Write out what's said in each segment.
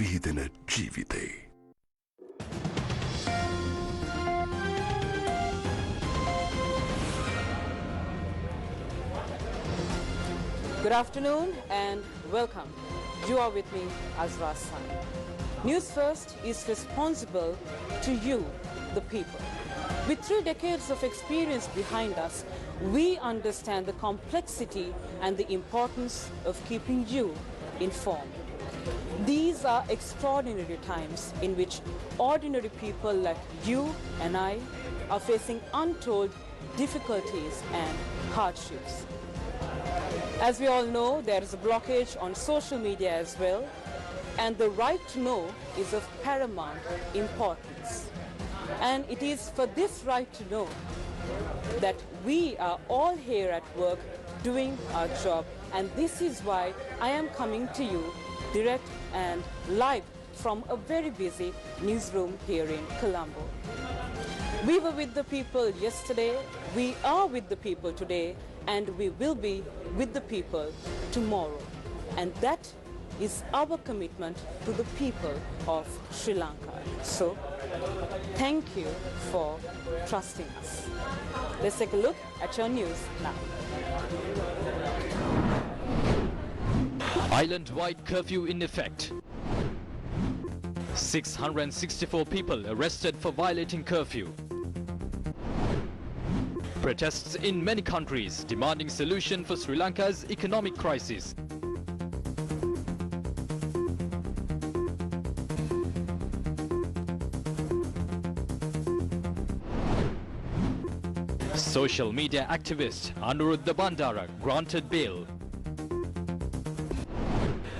විහිදෙන ජීවිතේ. Good afternoon and welcome. You are with me, Azra San. News First is responsible to you, the people. With 3 decades of experience behind us, we understand the complexity and the importance of keeping you informed. These are extraordinary times in which ordinary people like you and I are facing untold difficulties and hardships. As we all know, there is a blockage on social media as well, and the right to know is of paramount importance. And it is for this right to know that we are all here at work doing our job, and this is why I am coming to you direct and live from a very busy newsroom here in Colombo. We were with the people yesterday, we are with the people today, and we will be with the people tomorrow. And that is our commitment to the people of Sri Lanka. So, thank you for trusting us. Let's take a look at your news now. Island-wide curfew in effect. 664 people arrested for violating curfew. Protests in many countries demanding solution for Sri Lanka's economic crisis. Social media activist Anuruddha Bandara granted bail.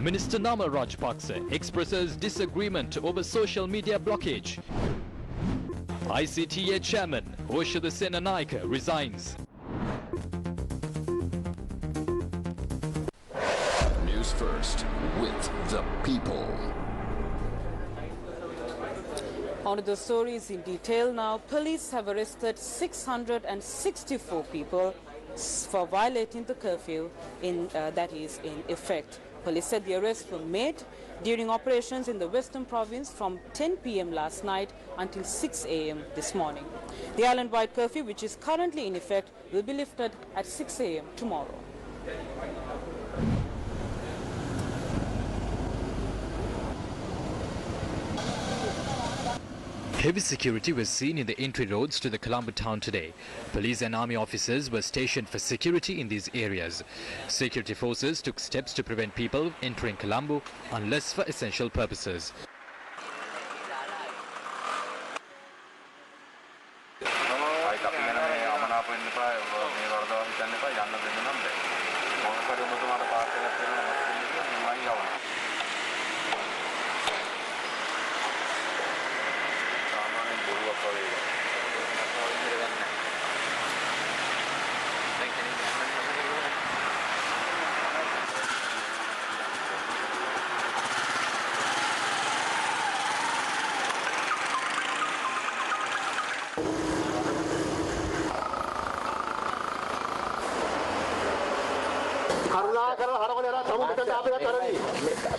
Minister Nama Rajapaksa expresses disagreement over social media blockage. ICTA chairman Oshada Senanayake resigns. News First with the people. On to the stories in detail now. Police have arrested 664 people for violating the curfew that is in effect. Police said the arrests were made during operations in the Western Province from 10 p.m. last night until 6 a.m. this morning. The island-wide curfew, which is currently in effect, will be lifted at 6 a.m. tomorrow. Heavy security was seen in the entry roads to the Colombo town today. Police and army officers were stationed for security in these areas. Security forces took steps to prevent people entering Colombo unless for essential purposes.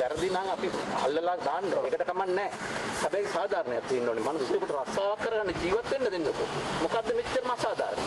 වැරදි නම් අපි අල්ලලා දාන්න ඕනේ. ඒකට කමන්නේ නැහැ. හැබැයි සාධාරණයක් තියෙන්න ඕනේ. මිනිස්සුන්ට රස්සාවක් කරගන්න ජීවත් වෙන්න දෙන්නකෝ. මොකද්ද මෙච්චර අසාධාරණ?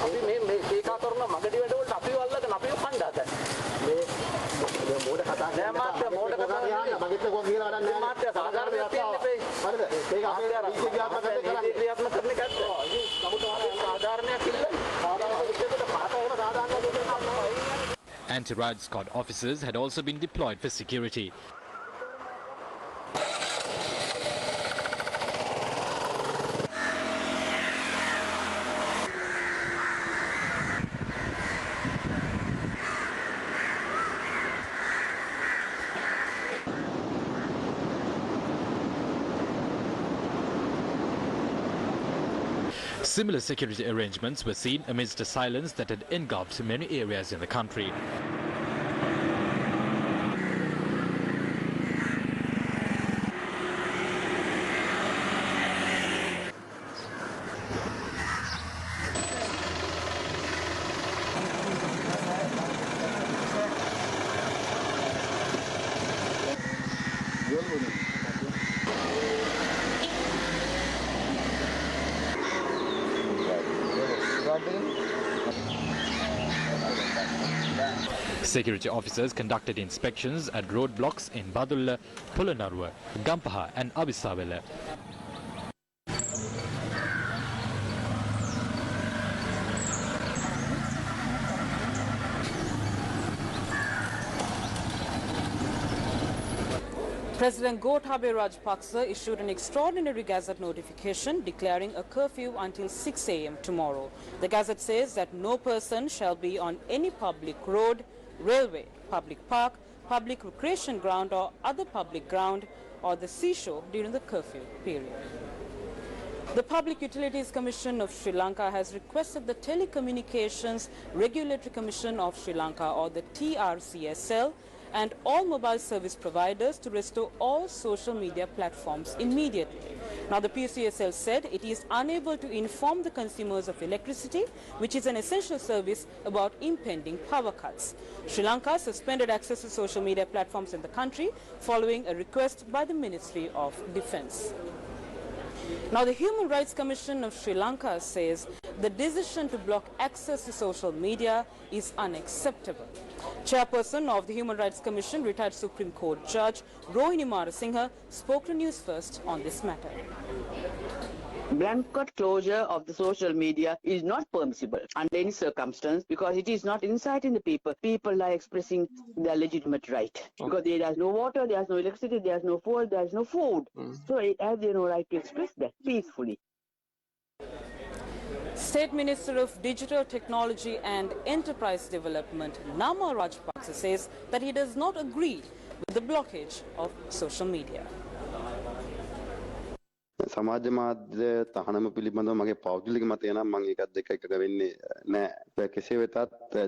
අපි මේ ඒකා කරන මගඩි වැඩවලට අපිව අල්ලගෙන අපිව කණ්ඩායම් මේ මෝඩ කතා නෑ මාත්‍ය මෝඩ කතා යන්න මගෙත් කොහොම කියලා වැඩක් නෑ මාත්‍ය සාධාරණයක් තියෙන්නේ. හරිද? ඒක අපේ ක්‍රියාත්මක කරන එකත් නමුත් සාධාරණයක් ඉල්ල. සාධාරණයක් පාට එහෙම සාධාරණයක් දෙන්න. Anti-riot squad officers had also been deployed for security. Similar security arrangements were seen amidst a silence that had engulfed many areas in the country. Security officers conducted inspections at roadblocks in Badulla, Polonnaruwa, Gampaha and Abisawala. President Gotabaya Rajapaksa issued an extraordinary Gazette notification declaring a curfew until 6 a.m. tomorrow. The Gazette says that no person shall be on any public road, railway, public park, public recreation ground or other public ground or the seashore during the curfew period. The Public Utilities Commission of Sri Lanka has requested the Telecommunications Regulatory Commission of Sri Lanka, or the TRCSL, and all mobile service providers to restore all social media platforms immediately. Now, the PCSL said it is unable to inform the consumers of electricity, which is an essential service, about impending power cuts. Sri Lanka suspended access to social media platforms in the country following a request by the Ministry of Defence. Now, the Human Rights Commission of Sri Lanka says the decision to block access to social media is unacceptable. Chairperson of the Human Rights Commission, retired Supreme Court Judge Rohini Marasinghe, spoke to Newsfirst on this matter. Blanket closure of the social media is not permissible under any circumstance because it is not inciting the people. People are expressing their legitimate right because there is no water, there is no electricity, there is no fuel, there is no food. So it has no right to express that peacefully. State Minister of Digital Technology and Enterprise Development, Nama Rajapaksa, says that he does not agree with the blockage of social media. සමාජ මාධ්‍ය තහනම පිළිබඳව මගේ පෞද්ගලික මතය නම් මම ඒකත් දෙක එකක වෙන්නේ නැහැ. කෙසේ වෙතත්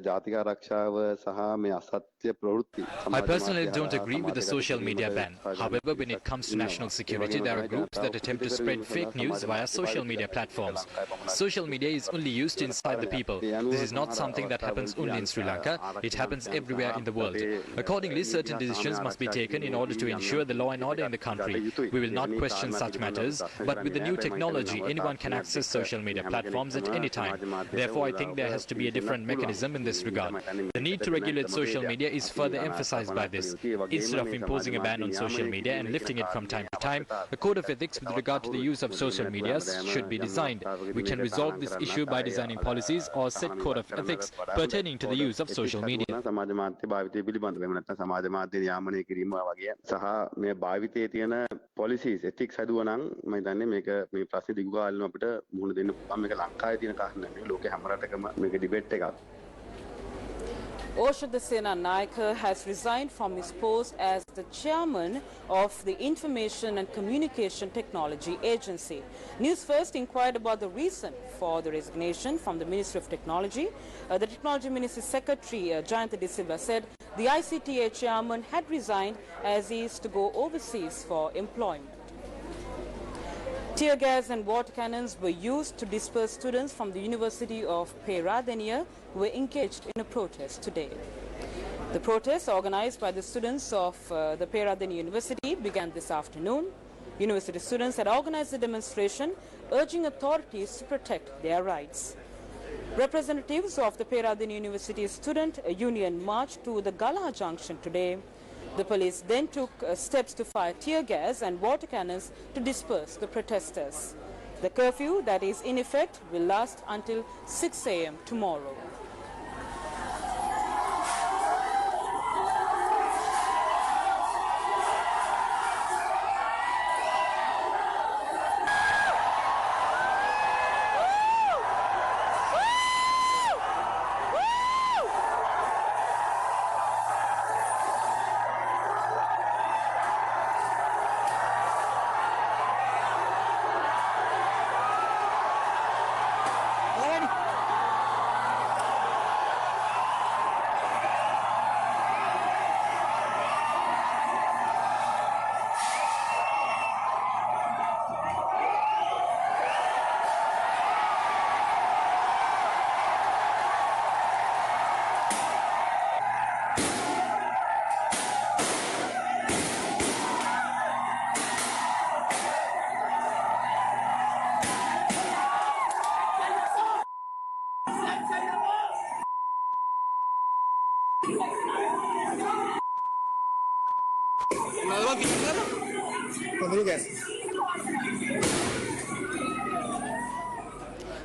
ජාතික ආරක්ෂාව සහ මේ අසත්‍ය ප්‍රවෘත්ති I personally don't agree with the social media ban. However, when it comes to national security, there are groups that attempt to spread fake news via social media platforms. Social media is only used to incite the people. This is not something that happens only in Sri Lanka. It happens everywhere in the world. Accordingly, certain decisions must be taken in order to ensure the law and order in the country. We will not question such matters. But with the new technology, anyone can access social media platforms at any time. Therefore, I think there has to be a different mechanism in this regard. The need to regulate social media is further emphasized by this. Instead of imposing a ban on social media and lifting it from time to time, a code of ethics with regard to the use of social media should be designed. We can resolve this issue by designing policies or set code of ethics pertaining to the use of social media. සමාජ මාධ්‍ය භාවිතය පිළිබඳව එහෙම නැත්නම් සමාජ මාධ්‍ය නියාමනය කිරීම වගේ සහ මේ භාවිතයේ තියෙන policies ethics හදුවා නම් මම හිතන්නේ මේක මේ ප්‍රශ්නේ දිගු කාලෙම අපිට මුහුණ දෙන්න පුළුවන්. මේක ලංකාවේ තියෙන කාරණා නෙවෙයි ලෝකේ හැම රටකම මේක ඩිබේට් එකක්. Oshada Sena Naika has resigned from his post as the chairman of the Information and Communication Technology Agency. Newsfirst inquired about the reason for the resignation from the Ministry of Technology. The Technology Ministry Secretary, Jayanta De Silva, said the ICTA chairman had resigned as he is to go overseas for employment. Tear gas and water cannons were used to disperse students from the University of Peradeniya who were engaged in a protest today. The protest, organized by the students of the Peradeniya University, began this afternoon. University students had organized a demonstration urging authorities to protect their rights. Representatives of the Peradeniya University Student Union marched to the Gala Junction today. The police then took steps to fire tear gas and water cannons to disperse the protesters. The curfew that is in effect will last until 6 a.m. tomorrow.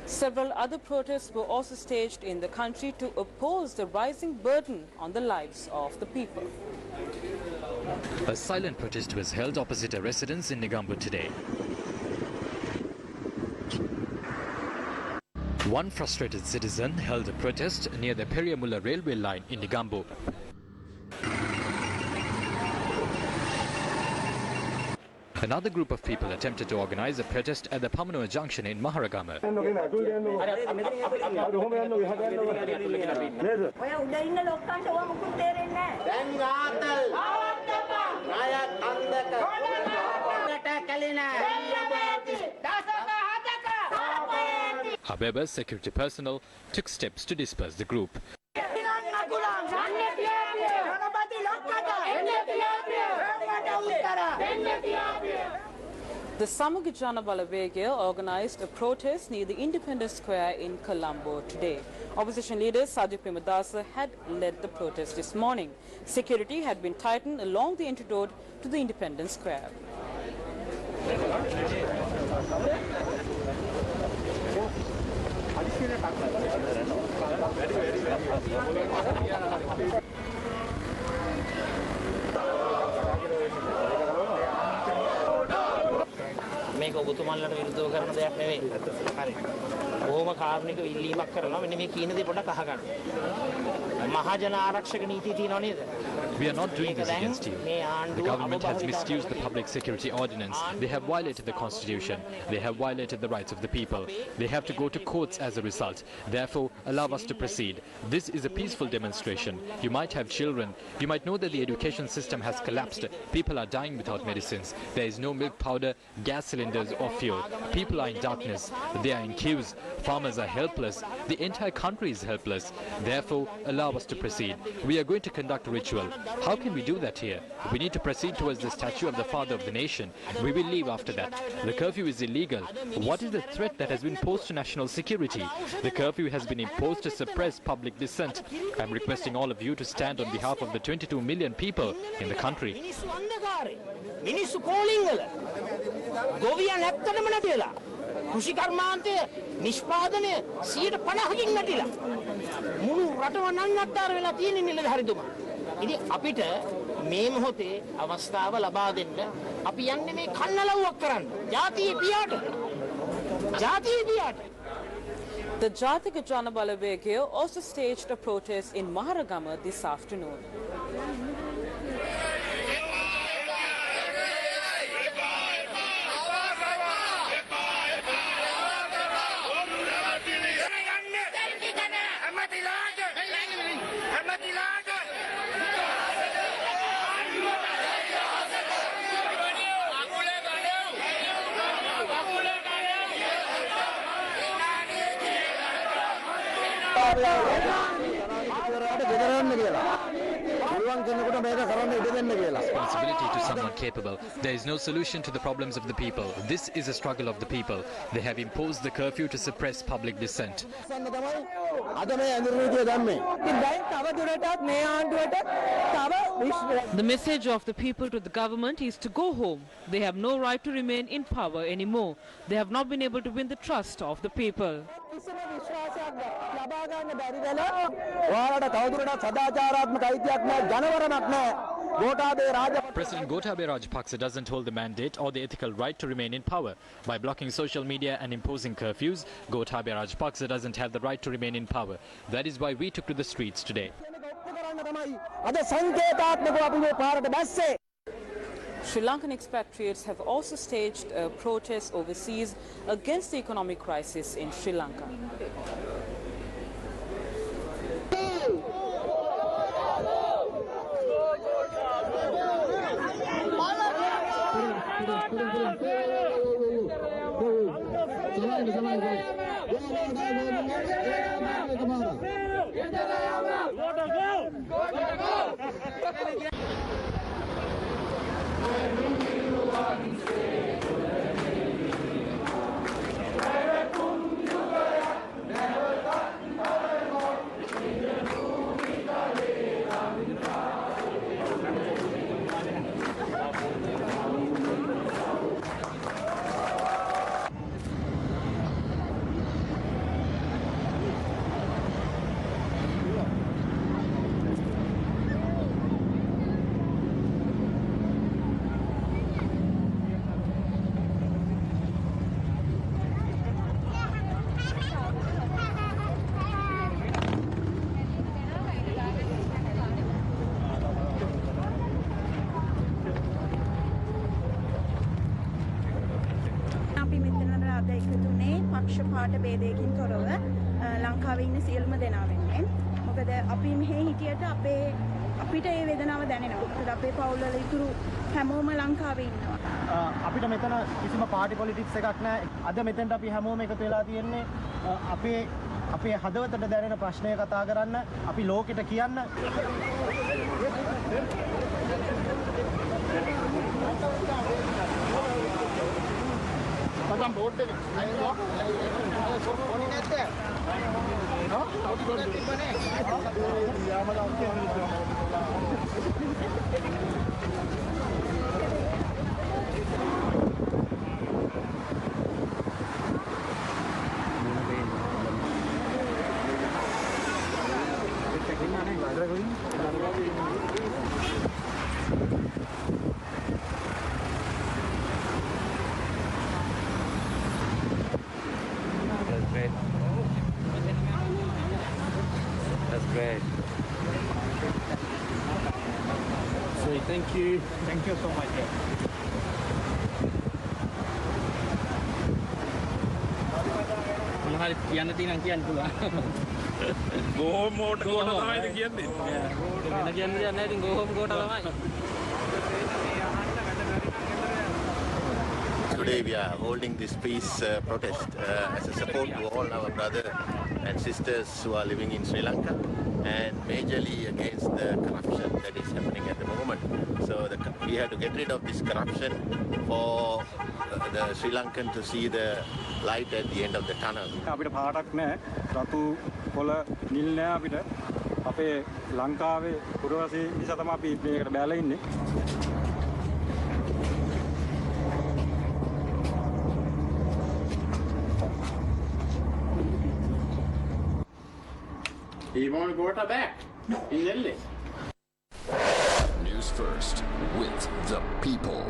Several other protests were also staged in the country to oppose the rising burden on the lives of the people. A silent protest was held opposite a residence in Negombo today. One frustrated citizen held a protest near the Periyamulla railway line in Negombo. Another group of people attempted to organize a protest at the Pamanoa junction in Maharagama. However, security personnel took steps to disperse the group. The Samugi Jana Balawegya organized a protest near the Independence Square in Colombo today. Opposition leader Sadiq Premadasa had led the protest this morning. Security had been tightened along the entry road to the Independence Square. මේක ඔබතුමන්ලට විරුද්ධව කරන දෙයක් නෙවෙයි. හරි. බොහොම කාරුණික ඉල්ලීමක් කරනවා. මෙන්න මේ කීන දේ පොඩ්ඩක් අහගන්න. මහජන ආරක්ෂක නීතිය තියෙනව නේද? We are not doing this against you. The government has misused the public security ordinance. They have violated the constitution. They have violated the rights of the people. They have to go to courts as a result. Therefore, allow us to proceed. This is a peaceful demonstration. You might have children. You might know that the education system has collapsed. People are dying without medicines. There is no milk powder, gas cylinders or fuel. People are in darkness. They are in queues. Farmers are helpless. The entire country is helpless. Therefore, allow us to proceed. We are going to conduct a ritual. How can we do that here? We need to proceed towards the statue of the father of the nation. We will leave after that. The curfew is illegal. What is the threat that has been posed to national security? The curfew has been imposed to suppress public dissent. I'm requesting all of you to stand on behalf of the 22 million people in the country. කෘෂිකර්මාන්තය නිෂ්පාදනය 50%කින් නැතිලා මුළු රටම නන්නත්තර වෙලා තියෙන නිලධාරිතුමා. ඉතින් අපිට මේ මොහොතේ අවස්ථාව ලබා දෙන්න අපි යන්නේ මේ කන්නලව්වක් කරන්න. ජාතිය පියාට. ජාතිය පියාට. The Jatika Jana Balawegya also staged a protest in Maharagama this afternoon. Responsibility to someone capable. There is no solution to the problems of the people. This is a struggle of the people. They have imposed the curfew to suppress public dissent. The message of the people to the government is to go home. They have no right to remain in power anymore. They have not been able to win the trust of the people. President Gotabaya Rajapaksa doesn't hold the mandate or the ethical right to remain in power. By blocking social media and imposing curfews, Gotabaya Rajapaksa doesn't have the right to remain in power. That is why we took to the streets today. Sri Lankan expatriates have also staged a protest overseas against the economic crisis in Sri Lanka. පක්ෂපාත ભેදයකින් තොරව ලංකාවේ ඉන්න සියලුම දෙනා වෙනුවෙන්. මොකද අපි මෙහි හිටියට අපිට ඒ වේදනාව දැනෙනවා. මොකද අපේ පවුල්වල ඉතුරු හැමෝම ලංකාවේ ඉන්නවා. අපිට මෙතන කිසිම පාටි පොලිටික්ස් එකක් නැහැ. අද මෙතෙන්ට අපි හැමෝම එකතු වෙලා තියෙන්නේ අපේ හදවතට දැනෙන ප්‍රශ්නය කතා කරන්න, අපි ලෝකෙට කියන්න. මගම් බෝඩ් එක අයියෝ ඕනේ නැත්තේ That's great. So thank you. thank you so much. මොනවද කියන්න තියෙනවා කියන්න පුළුවන්. Go home mode කොට තමයි කියන්නේ. වෙන කියන්න දෙයක් නැහැ. ඉතින් go home කොට තමයි. Today we are holding this peace protest as a support to all our brothers and sisters who are living in Sri Lanka, and majorly against the corruption that is happening at the moment. So we have to get rid of this corruption for the Sri Lankan to see the light at the end of the tunnel. අපිට පාටක් නැහැ. රතු කොළ නිල් නැහැ අපිට. අපේ ලංකාවේ පුරවැසි නිසා තමයි අපි මේකට බැලලා ඉන්නේ. He won't go to back. In Delhi. News First with the people.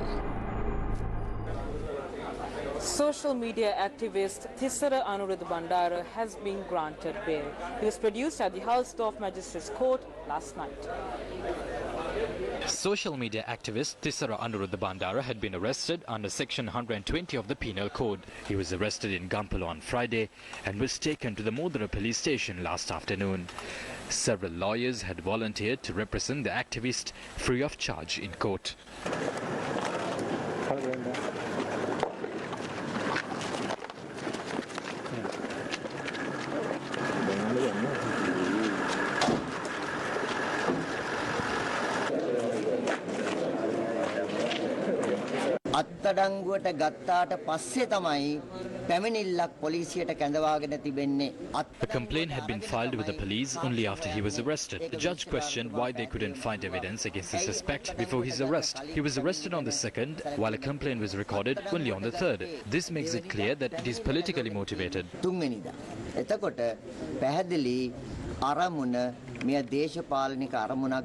Social media activist Thisara Anuruddha Bandara has been granted bail. He was produced at the Halsdorf Magistrates Court last night. Social media activist Thisara Anuruddha Bandara had been arrested under Section 120 of the Penal Code. He was arrested in Gampala on Friday and was taken to the Modena police station last afternoon. Several lawyers had volunteered to represent the activist free of charge in court. අත්අඩංගුවට ගත්තාට පස්සේ තමයි පැමිණිල්ලක් පොලිසියට කැඳවාගෙන තිබෙන්නේ. A complaint had been filed with the police only after he was arrested. The judge questioned why they couldn't find evidence against the suspect before his arrest. He was arrested on the 2nd, while a complaint was recorded only on the 3rd. This makes it clear that it is politically motivated. තුන්වෙනිදා. එතකොට පැහැදිලි අරමුණ මෙය දේශපාලනික අරමුණක්.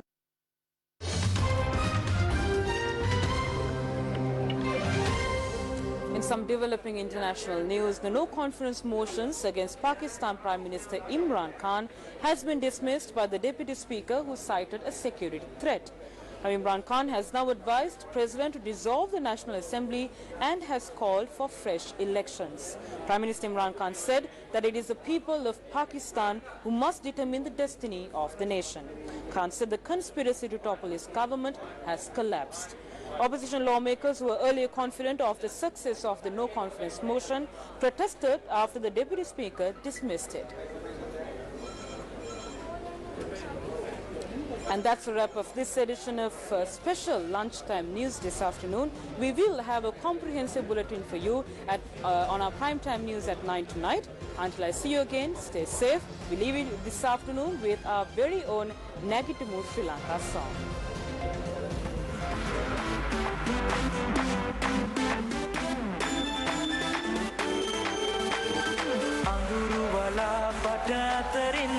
In some developing international news, the no-confidence motions against Pakistan Prime Minister Imran Khan has been dismissed by the Deputy Speaker, who cited a security threat. Now, Imran Khan has now advised the President to dissolve the National Assembly and has called for fresh elections. Prime Minister Imran Khan said that it is the people of Pakistan who must determine the destiny of the nation. Khan said the conspiracy to topple his government has collapsed. Opposition lawmakers who were earlier confident of the success of the no-confidence motion protested after the Deputy Speaker dismissed it. And that's a wrap of this edition of special lunchtime news this afternoon. We will have a comprehensive bulletin for you on our primetime news at 9 tonight. Until I see you again, stay safe. We leave you this afternoon with our very own Nagitimu Sri Lanka song. අඳුරු වලා පට අතරින්